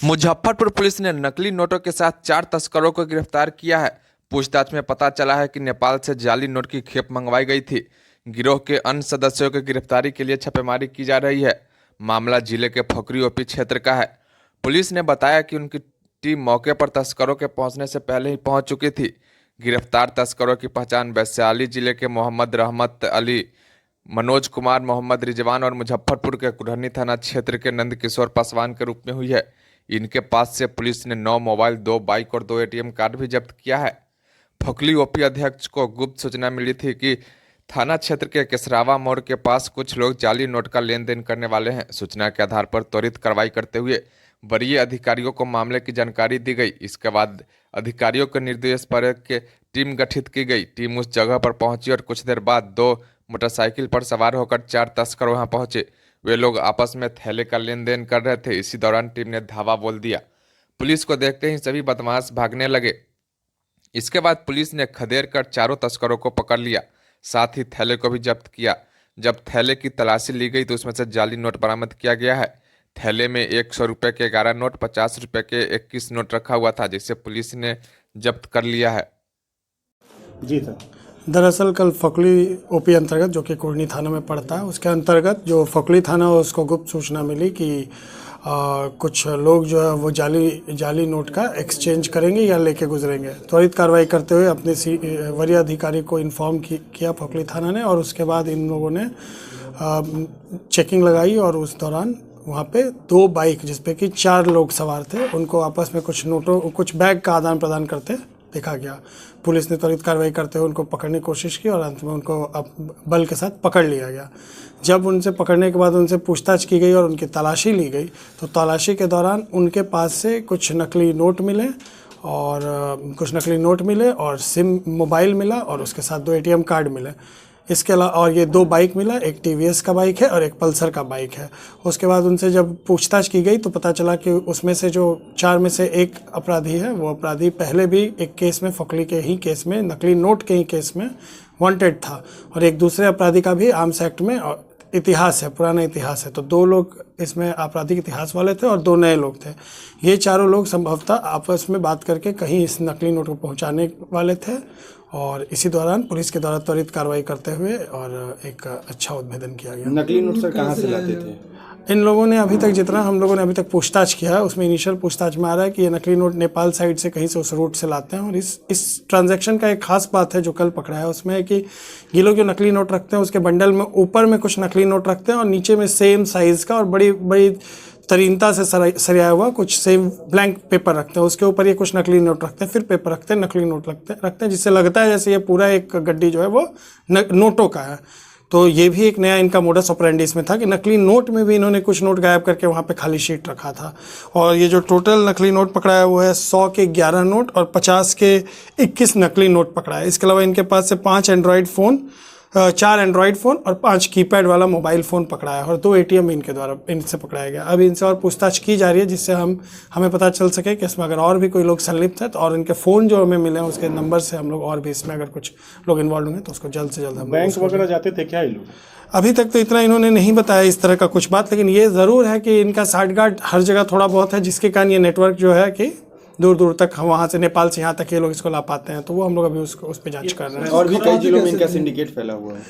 Muzaffarpur police ने नकली नोटों के साथ 4 तस्करों को गिरफ्तार किया है। पूछताछ में पता चला है कि नेपाल से जाली नोट की खेप मंगवाई गई थी। गिरोह के अन्य सदस्यों की गिरफ्तारी के लिए छापेमारी की जा रही है। मामला जिले के फकरी ओपी क्षेत्र का है। पुलिस ने बताया कि उनकी टीम मौके पर तस्करों के पहुंचने से पहले ही पहुंच चुकी थी। गिरफ्तार तस्करों की पहचान वैशाली जिले के मोहम्मद रहमत अली, मनोज कुमार, मोहम्मद रिजवान और मुजफ्फरपुर के कुरहनी थाना क्षेत्र के नंदकिशोर पासवान के रूप में हुई है। इनके पास से पुलिस ने 9 मोबाइल, 2 बाइक और 2 एटीएम कार्ड भी जब्त किया है। फकली ओपी अध्यक्ष को गुप्त सूचना मिली थी कि थाना क्षेत्र के केसरावा मोड़ के पास कुछ लोग जाली नोट का लेन देन करने वाले हैं। सूचना के आधार पर त्वरित कार्रवाई करते हुए वरीय अधिकारियों को मामले की जानकारी दी गई। इसके बाद अधिकारियों के निर्देश पर एक टीम गठित की गई। टीम उस जगह पर पहुंची और कुछ देर बाद 2 मोटरसाइकिल पर सवार होकर 4 तस्कर वहां पहुंचे। वे लोग आपस में थैले का लेन देन कर रहे थे। इसी दौरान टीम ने धावा बोल दिया। पुलिस को देखते ही सभी बदमाश भागने लगे। इसके बाद पुलिस ने खदेड़ कर चारों तस्करों को पकड़ लिया, साथ ही थैले को भी जब्त किया। जब थैले की तलाशी ली गई तो उसमें से जाली नोट बरामद किया गया है। थैले में 100 रुपये के 11 नोट, 50 रुपये के 21 नोट रखा हुआ था, जिसे पुलिस ने जब्त कर लिया है। जी सर। दरअसल कल फकली ओपी अंतर्गत, जो कि कुरनी थाना में पड़ता है, उसके अंतर्गत जो फकली थाना है उसको गुप्त सूचना मिली कि कुछ लोग जो है वो जाली नोट का एक्सचेंज करेंगे या लेके गुजरेंगे। त्वरित कार्रवाई करते हुए अपने वरीय अधिकारी को इन्फॉर्म किया फकली थाना ने, और उसके बाद इन लोगों ने चेकिंग लगाई और उस दौरान वहाँ पे 2 बाइक जिसपे कि 4 लोग सवार थे, उनको आपस में कुछ बैग का आदान प्रदान करते देखा गया। पुलिस ने त्वरित कार्रवाई करते हुए उनको पकड़ने की कोशिश की और अंत में उनको बल के साथ पकड़ लिया गया। जब उनसे पकड़ने के बाद उनसे पूछताछ की गई और उनकी तलाशी ली गई तो तलाशी के दौरान उनके पास से कुछ नकली नोट मिले और सिम मोबाइल मिला और उसके साथ 2 एटीएम कार्ड मिले। इसके अलावा और ये 2 बाइक मिला, एक टीवीएस का बाइक है और एक पल्सर का बाइक है। उसके बाद उनसे जब पूछताछ की गई तो पता चला कि उसमें से जो 4 में से एक अपराधी है, वो अपराधी पहले भी एक केस में, फकली के ही केस में, नकली नोट के ही केस में वांटेड था, और एक दूसरे अपराधी का भी आर्म्स एक्ट में इतिहास है, पुराना इतिहास है। तो 2 लोग इसमें आपराधिक इतिहास वाले थे और 2 नए लोग थे। ये चारों लोग संभवतः आपस में बात करके कहीं इस नकली नोट को पहुंचाने वाले थे, और इसी दौरान पुलिस के द्वारा त्वरित कार्रवाई करते हुए और एक अच्छा उद्भेदन किया गया। नकली नोट सर कहाँ से लाते थे? इन लोगों ने अभी तक, जितना हम लोगों ने अभी तक पूछताछ किया है, उसमें इनिशियल पूछताछ में आ रहा है कि ये नकली नोट नेपाल साइड से कहीं से उस रूट से लाते हैं। और इस ट्रांजैक्शन का एक खास बात है जो कल पकड़ा है, उसमें है कि ये लोग जो नकली नोट रखते हैं उसके बंडल में ऊपर में कुछ नकली नोट रखते हैं और नीचे में सेम साइज़ का और बड़ी बड़ी तरीनता से सरिया हुआ कुछ सेम ब्लैंक पेपर रखते हैं। उसके ऊपर ये कुछ नकली नोट रखते हैं, फिर पेपर रखते हैं, नकली नोट रखते हैं, जिससे लगता है जैसे ये पूरा एक गड्डी जो है वो नोटों का है। तो ये भी एक नया इनका मोडस ऑपरेंडी इसमें था कि नकली नोट में भी इन्होंने कुछ नोट गायब करके वहाँ पे खाली शीट रखा था। और ये जो टोटल नकली नोट पकड़ा है वो है 100 के 11 नोट और 50 के 21 नकली नोट पकड़ा है। इसके अलावा इनके पास से 4 एंड्रॉयड फ़ोन और 5 कीपैड वाला मोबाइल फ़ोन पकड़ा है और 2 एटीएम इनके द्वारा इनसे पकड़ाया गया। अब इनसे और पूछताछ की जा रही है, जिससे हमें पता चल सके कि इसमें अगर और भी कोई लोग संलिप्त है तो, और इनके फ़ोन जो हमें मिले हैं उसके नंबर से हम लोग और भी इसमें अगर कुछ लोग इन्वॉल्व होंगे तो उसको जल्द से जल्द हम बैंक वगैरह जाते थे क्या ये लोग? अभी तक तो इतना इन्होंने नहीं बताया इस तरह का कुछ बात, लेकिन ये ज़रूर है कि इनका साठगांठ हर जगह थोड़ा बहुत है, जिसके कारण ये नेटवर्क जो है कि दूर दूर तक, वहाँ से नेपाल से यहाँ तक ये लोग इसको ला पाते हैं। तो वो हम लोग अभी उस पर जांच कर रहे हैं। और भी कई जिलों में इनका सिंडिकेट फैला हुआ है।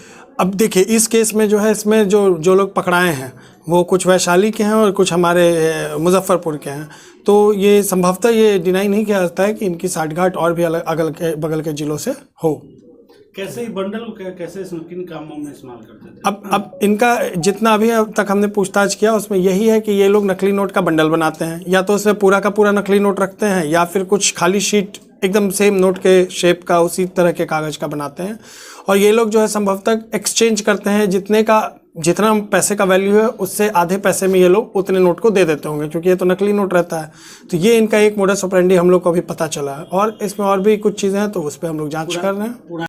अब देखिए, इस केस में जो है, इसमें जो लोग पकड़ाए हैं वो कुछ वैशाली के हैं और कुछ हमारे मुजफ्फरपुर के हैं। तो ये संभवतः ये डिनाई नहीं किया जाता है कि इनकी साठगांठ और भी अगल के बगल के जिलों से हो। कैसे ही बंडल कैसे किन कामों में इस्तेमाल करते थे? अब इनका जितना अभी अब तक हमने पूछताछ किया उसमें यही है कि ये लोग नकली नोट का बंडल बनाते हैं, या तो उसमें पूरा का पूरा नकली नोट रखते हैं, या फिर कुछ खाली शीट एकदम सेम नोट के शेप का उसी तरह के कागज़ का बनाते हैं। और ये लोग जो है संभवतः एक्सचेंज करते हैं, जितना पैसे का वैल्यू है उससे आधे पैसे में ये लोग उतने नोट को दे देते होंगे, क्योंकि ये तो नकली नोट रहता है। तो ये इनका एक मोडस ऑपरेंडी हम लोग को अभी पता चला है, और इसमें और भी कुछ चीज़ें हैं तो उस पर हम लोग जांच कर रहे हैं।